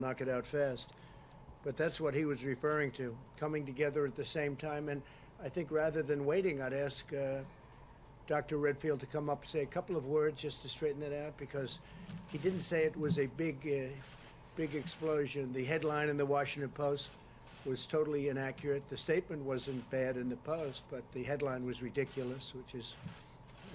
knock it out fast. But that's what he was referring to, coming together at the same time. And I think rather than waiting, I'd ask Dr. Redfield to come up and say a couple of words just to straighten that out, because he didn't say it was a big explosion. The headline in the Washington Post was totally inaccurate. The statement wasn't bad in the Post, but the headline was ridiculous, which is,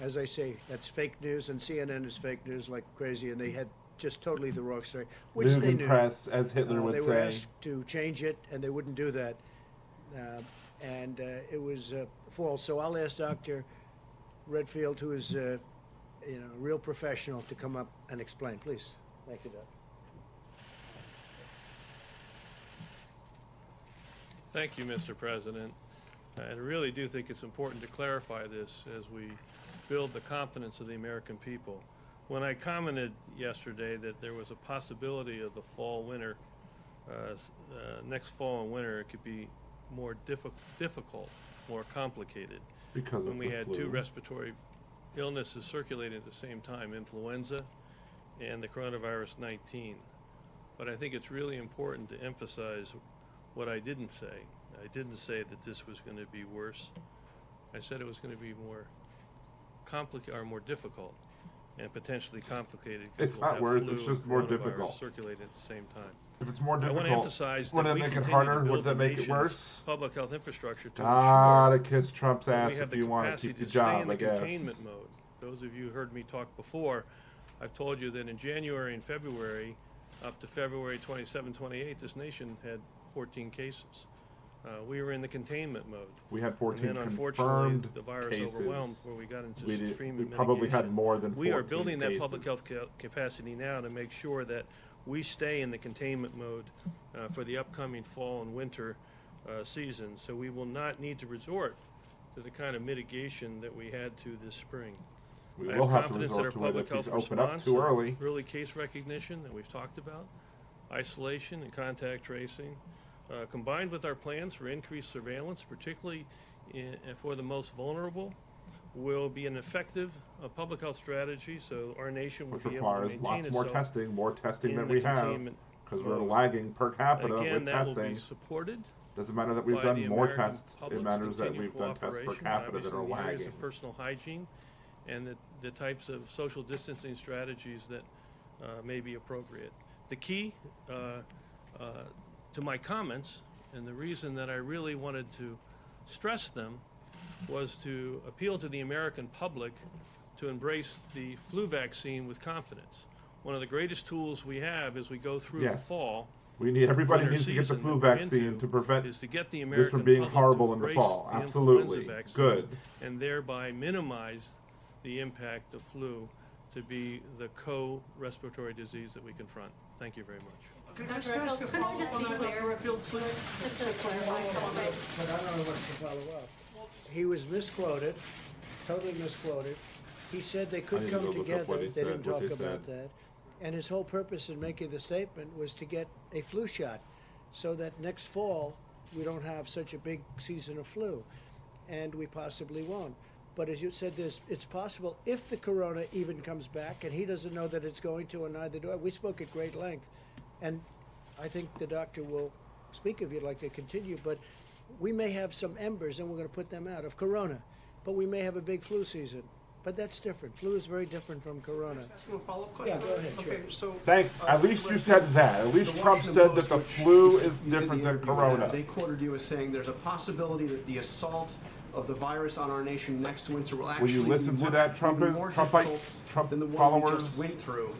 as I say, that's fake news, and CNN is fake news like crazy, and they had just totally the wrong story, which they knew. Press, as Hitler would they say. were asked to change it, and they wouldn't do that, and it was false. So I'll ask Dr. Redfield, who is a real professional, to come up and explain, please. Thank you, Doc. Thank you, Mr. President. I really do think it's important to clarify this as we build the confidence of the American people. When I commented yesterday that there was a possibility of the fall-winter, next fall and winter, it could be more difficult, more complicated. Because when we had flu. 2 respiratory illnesses circulating at the same time, influenza and the coronavirus 19. But I think it's really important to emphasize what I didn't say. I didn't say that this was going to be worse. I said it was going to be more complicated or more difficult and potentially complicated. It's not worse, it's just more difficult. Circulating at the same time. If it's more I difficult, want to emphasize would that it we make it continue harder? to build Would that the make it nation's worse? public health infrastructure to To ensure kiss Trump's ass we have if the you want to capacity keep your to stay job, in the I guess. containment mode. Those of you who heard me talk before, I've told you that in January and February, up to February 27, 28, this nation had 14 cases. We were in the containment mode. We had 14 and then, unfortunately, confirmed the virus cases. overwhelmed where we got into extreme we mitigation. probably had more than 14 We are building that cases. public health capacity now to make sure that we stay in the containment mode for the upcoming fall and winter season. So we will not need to resort to the kind of mitigation that we had to this spring. We I will have have to confidence that our resort to it public if health these open up response, too early. early case recognition that we've talked about, isolation and contact tracing, combined with our plans for increased surveillance, particularly for the most vulnerable, will be an effective public health strategy, so our nation will Which be able to requires maintain lots more itself more testing in than the we have, containment because we're mode. lagging per capita Again, with that will testing. be supported Doesn't matter that we've by done the more American tests, it public's matters that continued we've done tests per cooperation, capita that obviously are in the areas lagging. of personal hygiene and the types of social distancing strategies that may be appropriate. The key to my comments, and the reason that I really wanted to stress them, was to appeal to the American public to embrace the flu vaccine with confidence. One of the greatest tools we have as we go through the Yes. fall, Everybody winter needs to get the season flu that we're vaccine into, to prevent is to get the this American from being public horrible to in the embrace fall. the Absolutely. influenza vaccine Good. and thereby minimize the impact of flu to be the co-respiratory disease that we confront. Thank you very much. Can I just ask a follow-up on that, Dr. Redfield, please? But I don't know what to follow up. He was misquoted, totally misquoted. He said they I could need to come go look up together. what he They didn't said, what talk they about said. that. And his whole purpose in making the statement was to get a flu shot so that next fall we don't have such a big season of flu. And we possibly won't. But as you said, it's possible if the corona even comes back, and he doesn't know that it's going to, and neither do I. We spoke at great length. And I think the doctor will speak if you'd like to continue, but we may have some embers, and we're going to put them out, of corona. But we may have a big flu season. But that's different. Flu is very different from corona. Ask a follow-up question? Yeah, go ahead, Okay, sure. so... At least you said that. At least The Trump Washington said that Post, the which flu is you did the different than interview with, corona. They quoted you as saying there's a possibility that the assault of the virus on our nation next winter will actually you listen be to much that, even more difficult Trump than the one followers? we just went through.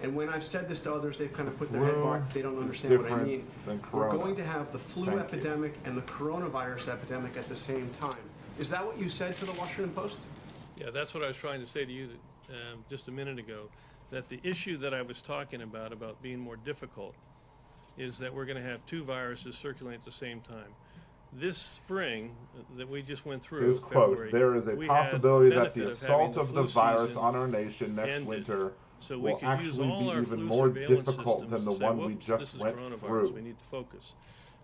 And when I've said this to others, they've kind of put their Flu head back. They don't understand what I different mean. than We're corona. going to have the flu Thank you. epidemic and the coronavirus epidemic at the same time. Is that what you said to the Washington Post? Yeah, that's what I was trying to say to you just a minute ago, that the issue that I was talking about being more difficult, is that we're going to have 2 viruses circulating at the same time. This spring that we just went through, His quote, February, there is a we had possibility that benefit the of having assault of the flu virus season on our nation next ended. winter So we will could use actually all be our even flu more surveillance difficult systems than the to say, one we "Whoops, just this is went coronavirus. through. We need to focus.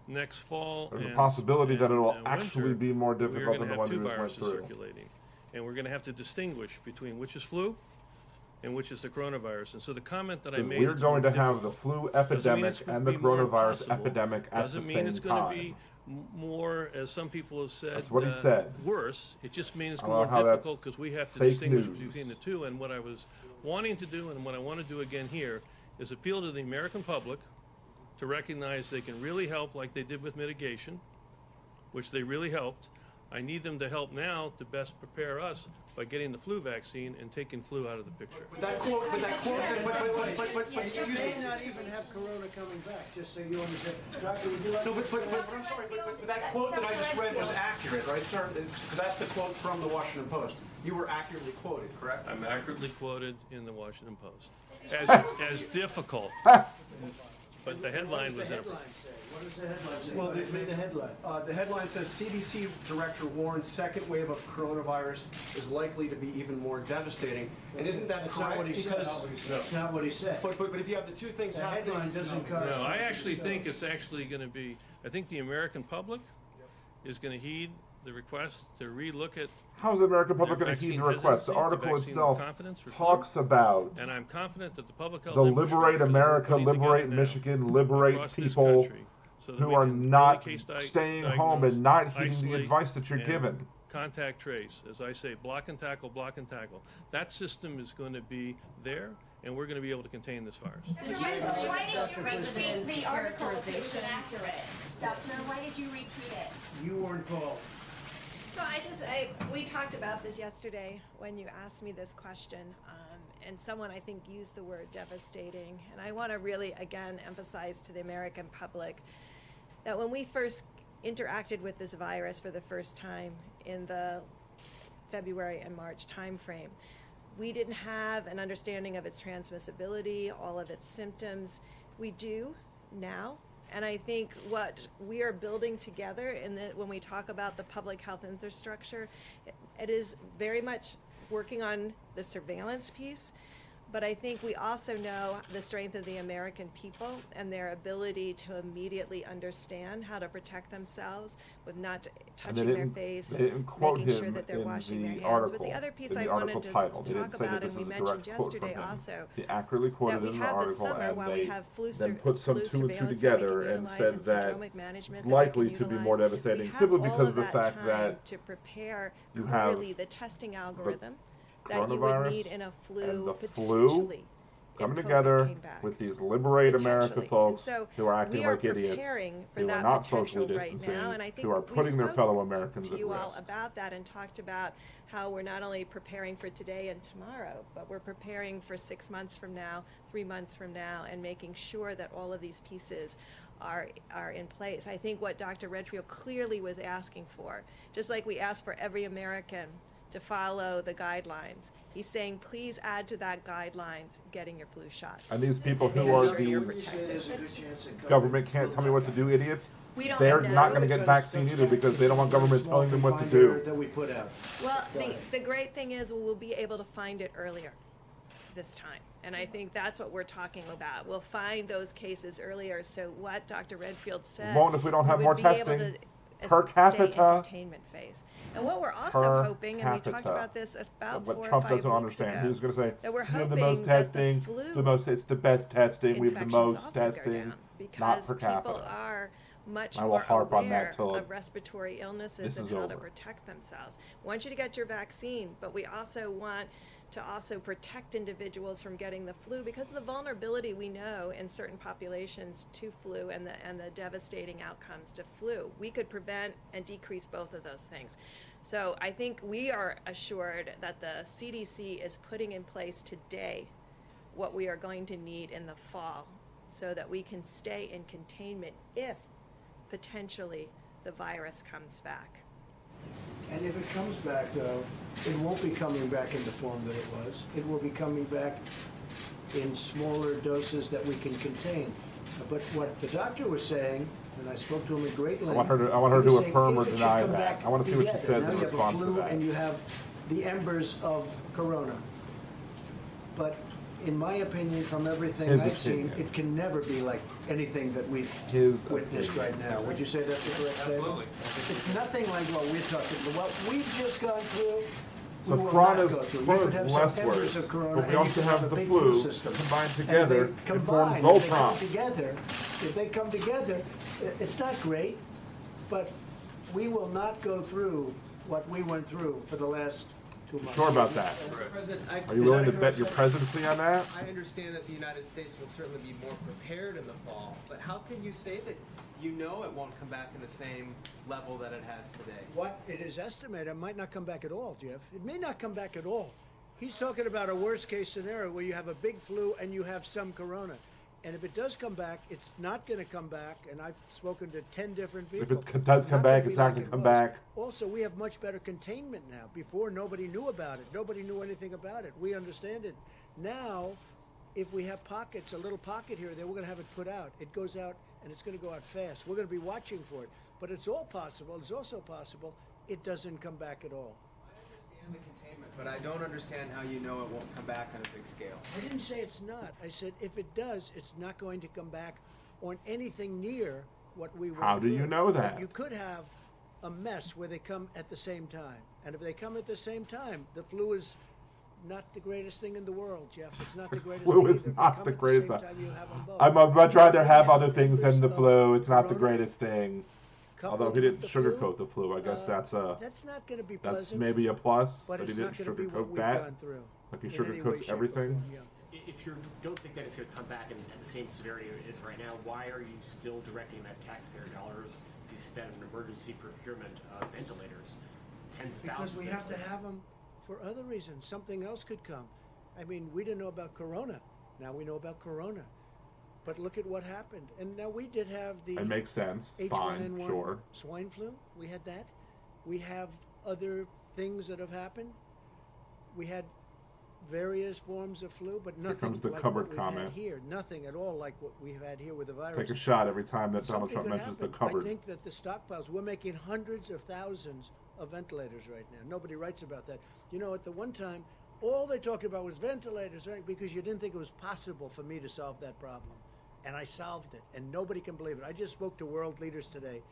Next fall There's a and possibility that it will and actually winter, be more we're difficult going than to the have one 2 we just went viruses through. circulating. And we're going to have to distinguish between which is flu and which is the coronavirus. And so the comment that I Because made, we're it's going to more have difficult. the flu Doesn't mean epidemic it's gonna and the be more coronavirus impossible. epidemic at the Doesn't mean same it's going to time. be more, as some people have said, That's what he said. worse. It just means it's I don't know more how that's difficult because we have to fake distinguish news. between the two. And what I was wanting to do, and what I want to do again here, is appeal to the American public to recognize they can really help like they did with mitigation, which they really helped. I need them to help now to best prepare us by getting the flu vaccine and taking flu out of the picture. But excuse me. may not even have Corona coming back, just so you understand. Doctor, would you like No, but I'm sorry, but that quote that I just read was accurate, right, sir? That's the quote from the Washington Post. You were accurately quoted, correct? I'm accurately quoted in the Washington Post as difficult, but the headline was headline say? What does the headline say? Well, Read the headline. The headline says CDC director warns second wave of coronavirus is likely to be even more devastating. And isn't that That's correct? not what he said. Because- That's not what he said. But if you have the two things The happening, headline doesn't correspond. No, I actually So- think it's actually going to be, I think the American public is going to heed the request to relook at, How's the American public Their going to heed the vaccine request? The hesitancy, the article vaccine itself confidence for talks about and I'm confident that the public health the liberate infrastructure that we're America, putting liberate together now Michigan, liberate across this people country so that who we are can not early case staying home diagnose, and not heeding the isolate, advice that you're and given. Contact trace, as I say, block and tackle, block and tackle. That system is going to be there, and we're going to be able to contain this virus. Why did you retweet the article if it was inaccurate? Doctor, why did you retweet it? You weren't called. So we talked about this yesterday when you asked me this question, and someone I think used the word devastating. And I want to really, again, emphasize to the American public that when we first interacted with this virus for the first time in the February and March timeframe, we didn't have an understanding of its transmissibility, all of its symptoms. We do now. And I think what we are building together when we talk about the public health infrastructure, it is very much working on the surveillance piece. But I think we also know the strength of the American people and their ability to immediately understand how to protect themselves with not touching their face, They didn't quote making him sure that they're in washing the their hands. article, But the other piece in I the wanted article to title. They talk didn't say about, that and this we is a mentioned direct quote yesterday from him. also, He accurately quoted that it we in the have this article, summer, and while we they have flu then put some flu 2 and 2 surveillance that we together can and utilize said and that syndromic management it's that we likely can to be utilize. more devastating We have simply all because of the that fact time that to prepare you have clearly the testing algorithm that you would coronavirus need in a and flu the potentially. if coming COVID together came back. with these liberate America Potentially. folks And so who are acting we are like idiots, preparing for who are that not potential socially right distancing, now, and I think who are we putting their spoke fellow Americans to at you all risk. about that and talked about how we're not only preparing for today and tomorrow, but we're preparing for 6 months from now, 3 months from now, and making sure that all of these pieces are in place. I think what Dr. Redfield clearly was asking for, just like we ask for every American to follow the guidelines, he's saying please add to that guidelines getting your flu shot. And these people who Making are sure you're the protected. There's a good chance that government can't tell me what to do, idiots. We don't They're know. not going to get vaccine either because they don't want government telling them what to do. That we put out. Well, Go ahead. the great thing is we'll be able to find it earlier this time. And I think that's what we're talking about. We'll find those cases earlier. So what Dr. Redfield said, Won't if we don't have would more be able testing to per stay in capita. containment phase. And what we're also Per hoping, and we talked capita. about this about What 4 Trump or 5 doesn't weeks understand. ago, He's going to say, that we're we have the hoping most that the testing, flu it's the best testing, we have the infections most also go testing, down not because per people capita. are much I will more harp on that aware till of respiratory illnesses this and is how to over. protect themselves. We want you to get your vaccine, but we also want to also protect individuals from getting the flu because of the vulnerability we know in certain populations to flu and the devastating outcomes to flu. We could prevent and decrease both of those things. So I think we are assured that the CDC is putting in place today what we are going to need in the fall so that we can stay in containment if potentially the virus comes back. And if it comes back, though, it won't be coming back in the form that it was. It will be coming back in smaller doses that we can contain. But what the doctor was saying, and I spoke to him at great length. I want her to he was saying affirm or if it should deny come that. back I want to see what she together, says now in you have a response to flu that. and you have the embers of corona. But in my opinion, from everything His I've seen, opinion. it can never be like anything that we've His witnessed opinion. right now. Would you say that's the correct statement? Absolutely. It's nothing like what we're talking about. What we've just gone through So we will Corona not go through. You is could have some less members worse, of Corona, but we and you also could have a the big flu system. combined And together. if It they forms combine, if they come Voltron. together, if they come together, it's not great, but we will not go through what we went through for the last 2 months. Sure about that? Mr. President, Are you willing to bet your presidency on that? I understand that the United States will certainly be more prepared in the fall, but how can you say that you know it won't come back in the same level that it has today? What it is estimated, it might not come back at all, Jeff. It may not come back at all. He's talking about a worst case scenario where you have a big flu and you have some corona. And if it does come back, it's not going to come back. And I've spoken to 10 different people. If it does come back, it's not going to come back. Also, we have much better containment now. Before, nobody knew about it. Nobody knew anything about it. We understand it. Now, if we have pockets, a little pocket here, then we're going to have it put out. It goes out, and it's going to go out fast. We're going to be watching for it. But it's all possible. It's also possible it doesn't come back at all. I understand the containment, but I don't understand how you know it won't come back on a big scale. I didn't say it's not. I said if it does, it's not going to come back on anything near what we went How do through. you know that? But you could have a mess where they come at the same time. And if they come at the same time, the flu is not the greatest thing in the world, Jeff. It's not the greatest Flu thing is either. If they not come the at greatest same thing. time, you have them both. I'd much rather have Yeah, other things than the members flu. of It's not the Corona, greatest thing. coupled Although he didn't with the flu, sugarcoat the flu, I guess that's not going to be that's pleasant. maybe a plus. but That he it's didn't not going to be what sugarcoat we've that. gone through. Like he in any way, sugarcoats shape, or everything. form, yeah. If you don't think that it's going to come back at the same severity it is right now, why are you still directing that taxpayer dollars to spend on emergency procurement of ventilators? Tens of thousands. Because we have to have them for other reasons. Something else could come. I mean, we didn't know about Corona. Now we know about Corona. But look at what happened. And now we did have the It makes sense. Fine, H1N1 sure. swine flu. We had that. We have other things that have happened. We had various forms of flu, but nothing comes the like cupboard what we've comment. had here. Nothing at all like what we've had here with the virus. Take a shot every time that Donald Something Trump could mentions happen. the cupboard. I think that the stockpiles, we're making hundreds of thousands of ventilators right now. Nobody writes about that. You know, at the one time, all they talked about was ventilators, right? Because you didn't think it was possible for me to solve that problem. And I solved it, and nobody can believe it. I just spoke to world leaders today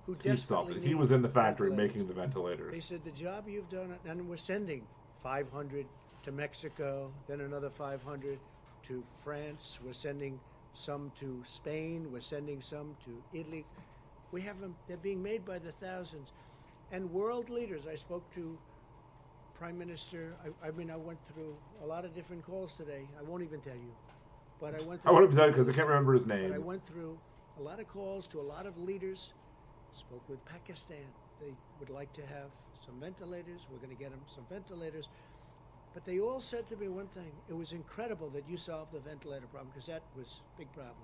who He solved desperately it. He need was in the factory ventilators. making the ventilators. They said, the job you've done, and we're sending 500 to Mexico, then another 500 to France. We're sending some to Spain. We're sending some to Italy. We have them, they're being made by the thousands. And world leaders, I spoke to Prime Minister, I went through a lot of different calls today. I won't even tell you. But I went through. I want to tell you because I can't remember his But I name. went through a lot of calls to a lot of leaders. Spoke with Pakistan. They would like to have some ventilators. We're going to get them some ventilators. But they all said to me one thing. It was incredible that you solved the ventilator problem because that was a big problem.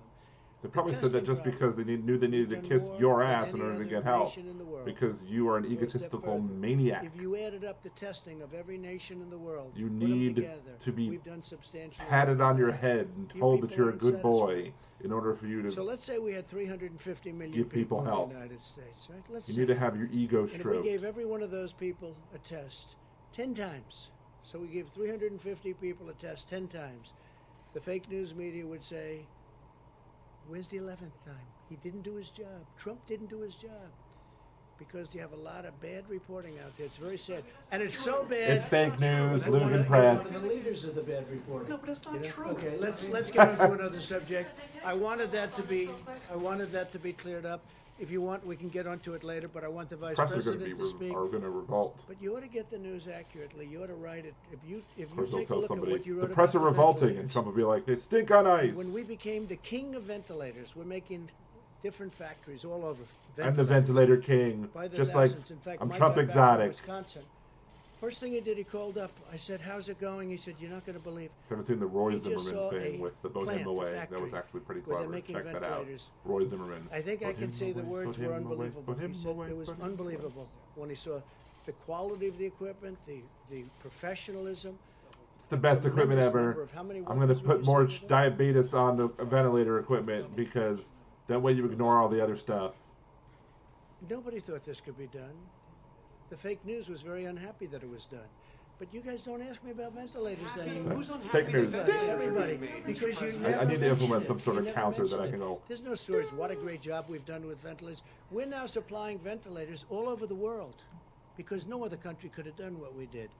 They probably said that testing just problem. because they knew they needed to We've kiss done more your than ass in any order to other get help. nation in the world. Because you are an Go a step egotistical further. maniac. If you added up the testing of every nation in the world, You put 'em need together, to be we've done substantial Patted work on your that. head and You told that people you're a aren't good boy satisfied. in order for you to. So let's say we had 350 million Give people in help. the United States, right? Let's You say. need to have your ego And if we stroked. gave every one of those people a test 10 times, so we gave 350 people a test 10 times, the fake news media would say, where's the 11th time? He didn't do his job. Trump didn't do his job. Because you have a lot of bad reporting out there. It's very sad. And it's so bad. It's fake news, You're one Lugan of- Press. you're one of the leaders of the bad reporting. No, but that's not true. Okay, let's get on to another subject. I wanted that to be cleared up. If you want, we can get onto it later, but I want the Vice Press are going to President be to speak. are going to revolt. But you ought to get the news accurately. You ought to write it. If you Of course, they'll take a tell look at somebody what you the wrote press are about the revolting, and ventilators, Trump will be like, "They stink on ice." when we became the king of ventilators, we're making different factories all over. I'm the ventilator king, By the just like thousands. In fact, I'm Mike Trump got back from exotic. Wisconsin. First thing he did, he called up. I said, "How's it going?" He said, "You're not going to believe." Haven't seen the Roy He just Zimmerman saw thing a with the vote plant, him a away. That was factory actually pretty where they're clever. making Check that out. ventilators. Roy Zimmerman. I think I Put can him say the away, words put were him away, unbelievable. put him He said away, it was put him away. unbelievable when he saw the quality of the equipment, the professionalism. It's the best equipment tremendous number ever. of how many I'm going to workers would put you more say were there? diabetes on the ventilator equipment because that way you ignore all the other stuff. Nobody thought this could be done. The fake news was very unhappy that it was done. But you guys don't ask me about ventilators anymore. Who's unhappy Fake news. that ventilators are Everybody, being made, Mr. because you President? never I need to implement mention some it. sort You of never counter that mention I it. can go. There's no stories. What a great job we've done with ventilators. We're now supplying ventilators all over the world. because no other country could have done what we did.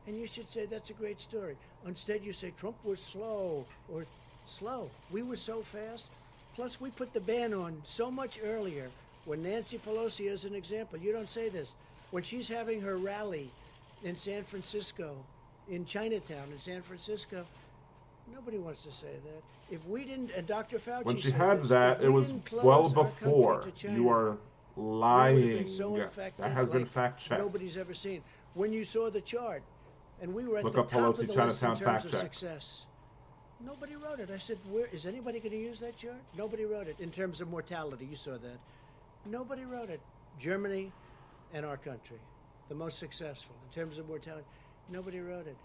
And you should say that's a great story. Instead, you say Trump was slow or slow. We were so fast. Plus, we put the ban on so much earlier. When Nancy Pelosi, as an example, you don't say this. When she's having her rally in San Francisco, in Chinatown, in San Francisco, nobody wants to say that. If we didn't, and Dr. Fauci When she said had this, that, if it we was didn't close well our country before. to China, You are we would have lying. been so infected That has been like fact checked. nobody's ever seen. When you saw the chart, and we were at Look the up top Pelosi of the list in Chinatown terms fact of check. success. Nobody wrote it. I said, "Where is anybody going to use that chart?" Nobody wrote it in terms of mortality. You saw that. Nobody wrote it. Germany and our country, the most successful in terms of mortality. Nobody wrote it.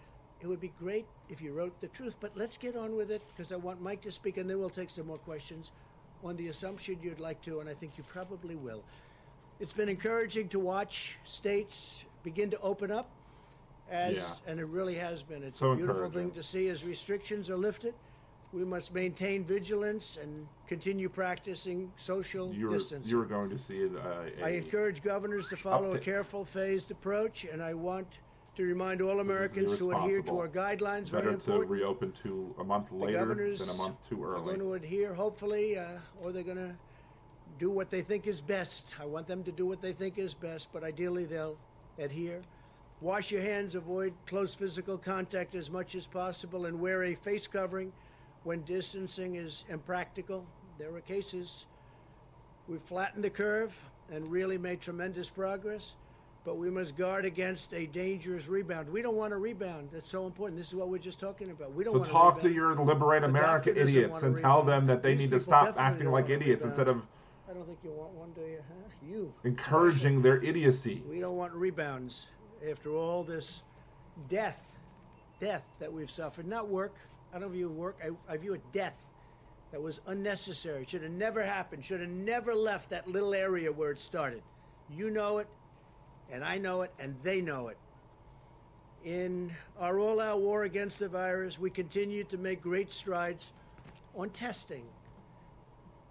It would be great if you wrote the truth, but let's get on with it because I want Mike to speak, and then we'll take some more questions on the assumption you'd like to, and I think you probably will. It's been encouraging to watch states begin to open up, and it really has been. It's So a beautiful encouraging. thing to see as restrictions are lifted. We must maintain vigilance and continue practicing social distancing. You were going to see I encourage governors to follow a uptick. careful, phased approach, and I want to remind all Americans to adhere to our guidelines. Very Better to important. reopen a month The later governors than a month too are early. going to adhere, hopefully, or they're going to do what they think is best. I want them to do what they think is best, but ideally they'll adhere. Wash your hands, avoid close physical contact as much as possible, and wear a face covering when distancing is impractical. There are cases. We've flattened the curve and really made tremendous progress, but we must guard against a dangerous rebound. We don't want a rebound. That's so important. This is what we're just talking about. We don't So want talk a to rebound. your Liberate The America doctor doesn't idiots want a and tell rebound. them that they These need to people stop definitely acting don't like want a idiots rebound. instead of I don't think you want one, do you? Huh? You. encouraging their idiocy. We don't want rebounds after all this death that we've suffered. Not work. I don't view work. I view it death that was unnecessary. Should have never happened. Should have never left that little area where it started. You know it, and I know it, and they know it. In our all-out war against the virus, we continue to make great strides on testing.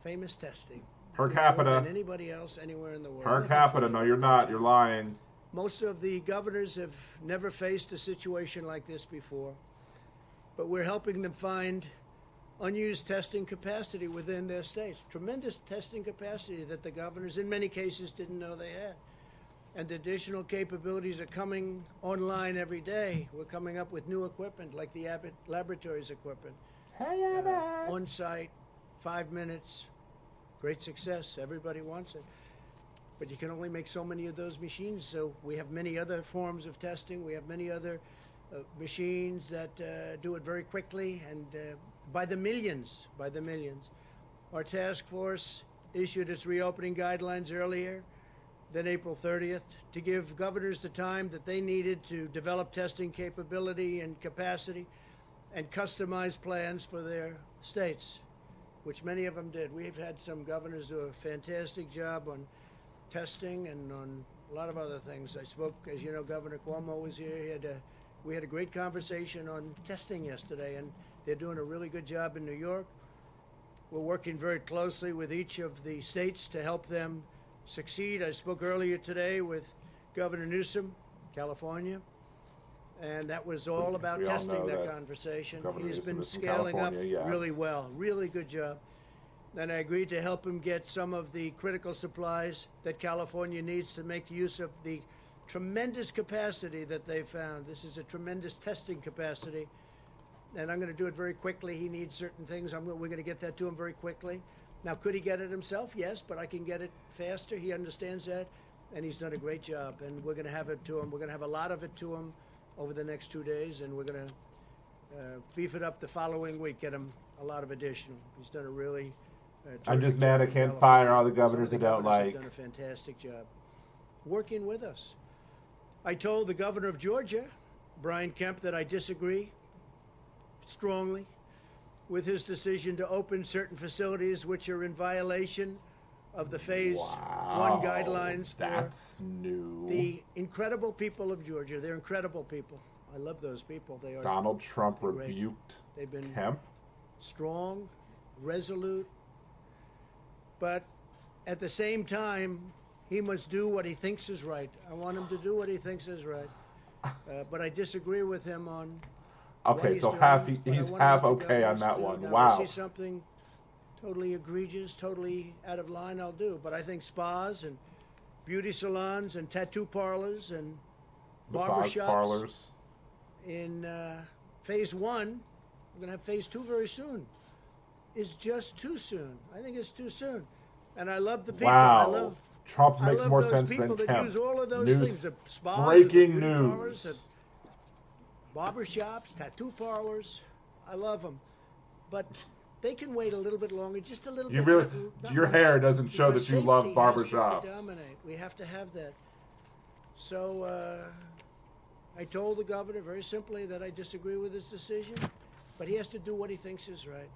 Famous testing. Per More capita. than anybody else anywhere in the world. Per Nothing capita. funny No, about you're that. not. You're lying. Most of the governors have never faced a situation like this before, but we're helping them find unused testing capacity within their states. Tremendous testing capacity that the governors, in many cases, didn't know they had. And additional capabilities are coming online every day. We're coming up with new equipment, like the Abbott Laboratories equipment. On site, 5 minutes, great success. Everybody wants it. But you can only make so many of those machines, so we have many other forms of testing. We have many other machines that do it very quickly and by the millions. Our task force issued its reopening guidelines earlier than April 30th to give governors the time that they needed to develop testing capability and capacity and customize plans for their states, which many of them did. We've had some governors do a fantastic job on testing and on a lot of other things. I spoke, as you know, Governor Cuomo was here. We had a great conversation on testing yesterday, and they're doing a really good job in New York. We're working very closely with each of the states to help them succeed. I spoke earlier today with Governor Newsom, California, and that was all about We all testing, know that that conversation. Governor He's Newsom been is from scaling up California, yes. really well, really good job. And I agreed to help him get some of the critical supplies that California needs to make use of the tremendous capacity that they've found. This is a tremendous testing capacity, and I'm going to do it very quickly. He needs certain things. We're going to get that to him very quickly. Now, could he get it himself? Yes, but I can get it faster. He understands that, and he's done a great job, and we're going to have it to him. We're going to have a lot of it to him over the next 2 days, and we're going to beef it up the following week, get him a lot of additional. He's done a really I'm just terrific mad job I in can't California. fire all the Some governors of the I don't governors have like. done a fantastic job working with us. I told the governor of Georgia, Brian Kemp, that I disagree strongly with his decision to open certain facilities which are in violation of the Phase 1 guidelines for That's new. the incredible people of Georgia. They're incredible people. I love those people. They are Donald Trump They're great. rebuked They've been Kemp. strong, resolute, but at the same time, he must do what he thinks is right. I want him to do what he thinks is right. But I disagree with him on what Okay, he's so doing, half but I he's want half what the okay on governors that do. one. Now, Wow. I see something totally egregious, totally out of line, I'll do. But I think spas and beauty salons and tattoo parlors and Massage barbershops parlors. in phase one, we're going to have phase two very soon, is just too soon. I think it's too soon. And I love the people. Wow. Trump I makes love more those sense people than that Kemp. use all of those News- things, the spas, breaking and the beauty news. parlors, and barbershops, tattoo parlors. I love them. But they can wait a little bit longer, just a little You bit. really, not your much, hair doesn't show because that you love safety has to barbershops. predominate. We have to have that. So I told the governor very simply that I disagree with his decision, but he has to do what he thinks is right.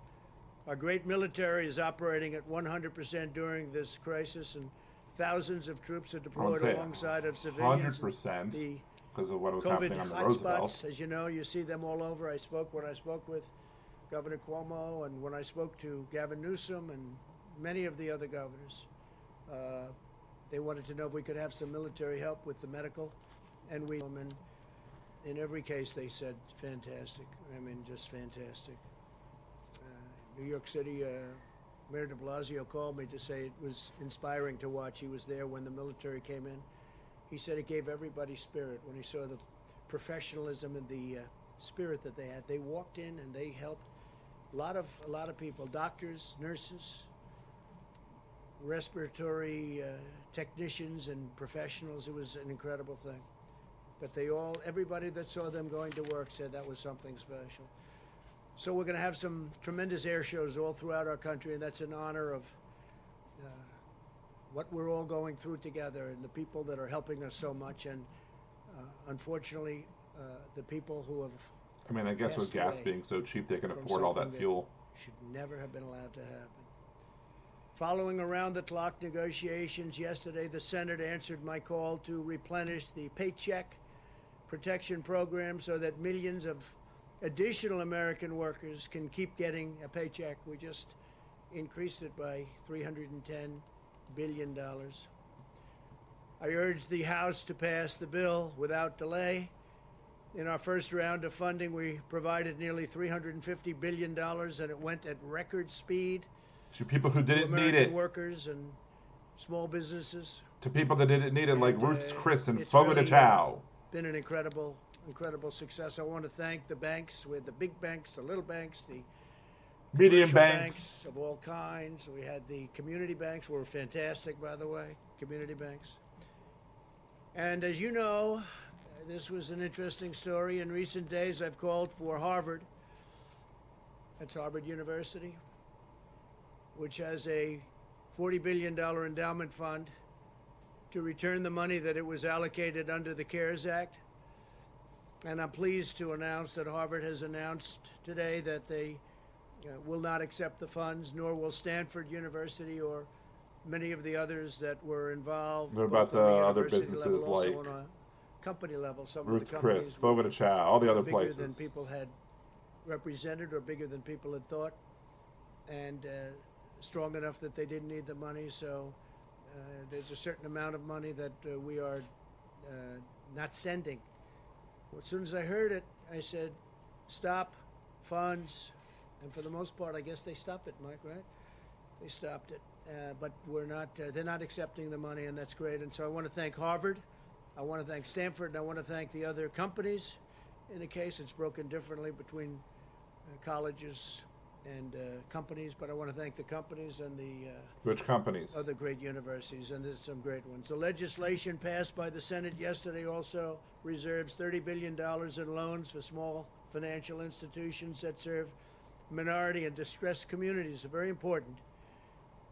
Our great military is operating at 100% during this crisis, and thousands of troops are deployed say alongside of civilians. 100% The because of what was COVID happening on the Roosevelt. hotspots, as you know, you see them all over. When I spoke with Governor Cuomo, and when I spoke to Gavin Newsom and many of the other governors, they wanted to know if we could have some military help with the medical, and in every case they said fantastic. I mean, just fantastic. New York City, Mayor de Blasio called me to say it was inspiring to watch. He was there when the military came in. He said it gave everybody spirit when he saw the professionalism and the spirit that they had. They walked in and they helped a lot of people, doctors, nurses, respiratory technicians and professionals. It was an incredible thing. But everybody that saw them going to work said that was something special. So we're going to have some tremendous air shows all throughout our country, and that's in honor of what we're all going through together and the people that are helping us so much. And unfortunately, the people who have I mean, I guess with passed gas away being so cheap, they can from afford all that something fuel. should never have been allowed to happen. Following around-the-clock negotiations yesterday, the Senate answered my call to replenish the Paycheck Protection Program so that millions of additional American workers can keep getting a paycheck. We just increased it by $310 billion. I urged the House to pass the bill without delay. In our first round of funding, we provided nearly $350 billion, and it went at record speed To people who to didn't need American it. workers and small businesses. To people that didn't need it, like And, Ruth's Chris and it's Fogo de really, Chao. Been an incredible success. I want to thank the banks. We had the big banks, the little banks, the Medium commercial banks. of all kinds. We had the community banks, were fantastic, by the way, community banks. And as you know, this was an interesting story. In recent days, I've called for Harvard, that's Harvard University, which has a $40 billion endowment fund, to return the money that it was allocated under the CARES Act. And I'm pleased to announce that Harvard has announced today that they will not accept the funds, nor will Stanford University or many of the others that were involved. What about both on the the other university level, businesses also like on a company level? Some of Ruth's the Chris, companies Fogo de Chao, all the other bigger places. than people had represented or bigger than people had thought, and strong enough that they didn't need the money. So there's a certain amount of money that we are not sending. Well, as soon as I heard it, I said, stop funds. And for the most part, I guess they stopped it, Mike, right? They stopped it. But they're not accepting the money, and that's great. And so I want to thank Harvard. I want to thank Stanford, and I want to thank the other companies. In the case, it's broken differently between colleges and companies, but I want to thank the companies and the Which companies? other great universities, and there's some great ones. The legislation passed by the Senate yesterday also reserves $30 billion in loans for small financial institutions that serve minority and distressed communities. Very important.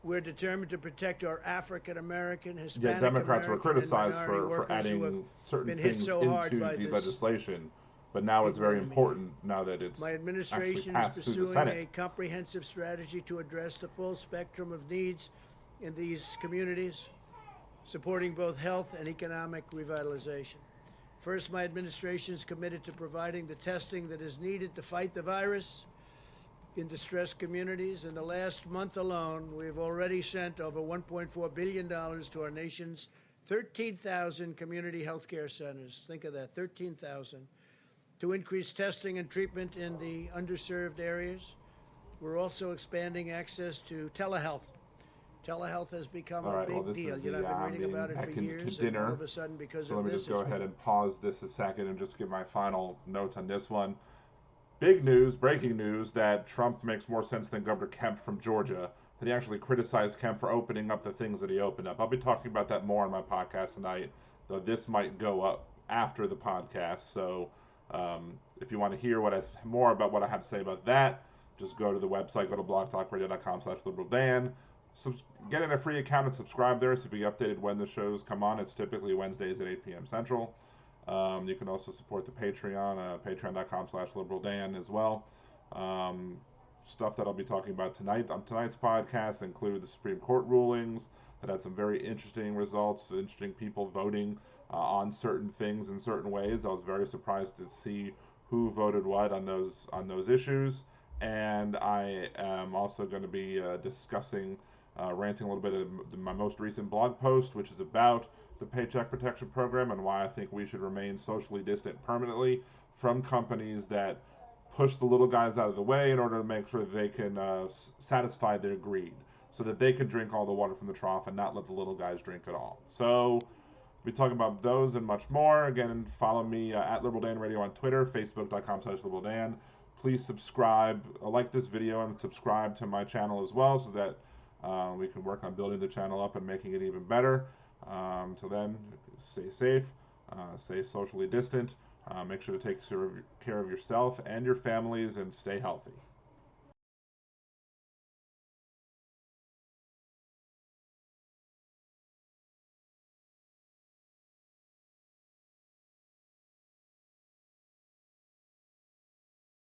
We're determined to protect our African American, Hispanic Yeah, Democrats were American, and criticized minority for workers who have adding certain been hit things so hard into by the this legislation. But now it's very ignominy. important now that it's My actually administration is passed through the pursuing Senate. a comprehensive strategy to address the full spectrum of needs in these communities, supporting both health and economic revitalization. First, my administration is committed to providing the testing that is needed to fight the virus. in distressed communities. In the last month alone, we've already sent over $1.4 billion to our nation's 13,000 community health care centers. Think of that, 13,000, to increase testing and treatment in the underserved areas. We're also expanding access to telehealth. Telehealth has become All a right, well, big this deal. is You know, the, I've been reading about it for back into years, and dinner. all of a sudden, because So of let me this, just go it's ahead and pause this a second and just give my final notes on this one. Big news, breaking news, that Trump makes more sense than Governor Kemp from Georgia. That he actually criticized Kemp for opening up the things that he opened up. I'll be talking about that more on my podcast tonight, though this might go up after the podcast. So if you want to hear more about what I have to say about that, just go to the website, go to blogtalkradio.com/liberaldan. Get in a free account and subscribe there so you'll be updated when the shows come on. It's typically Wednesdays at 8 p.m. Central. You can also support the Patreon, patreon.com/liberaldan as well. Stuff that I'll be talking about tonight on tonight's podcast include the Supreme Court rulings that had some very interesting results, interesting people voting on certain things in certain ways. I was very surprised to see who voted what on those issues. And I am also going to be discussing, ranting a little bit of my most recent blog post, which is about the Paycheck Protection Program and why I think we should remain socially distant permanently from companies that push the little guys out of the way in order to make sure that they can satisfy their greed, so that they can drink all the water from the trough and not let the little guys drink it all. So we'll be talking about those and much more. Again, follow me at Liberal Dan Radio on Twitter, facebook.com/LiberalDan. Please subscribe, like this video, and subscribe to my channel as well, so that we can work on building the channel up and making it even better. Till then, stay safe, stay socially distant, make sure to take care of yourself and your families, and stay healthy.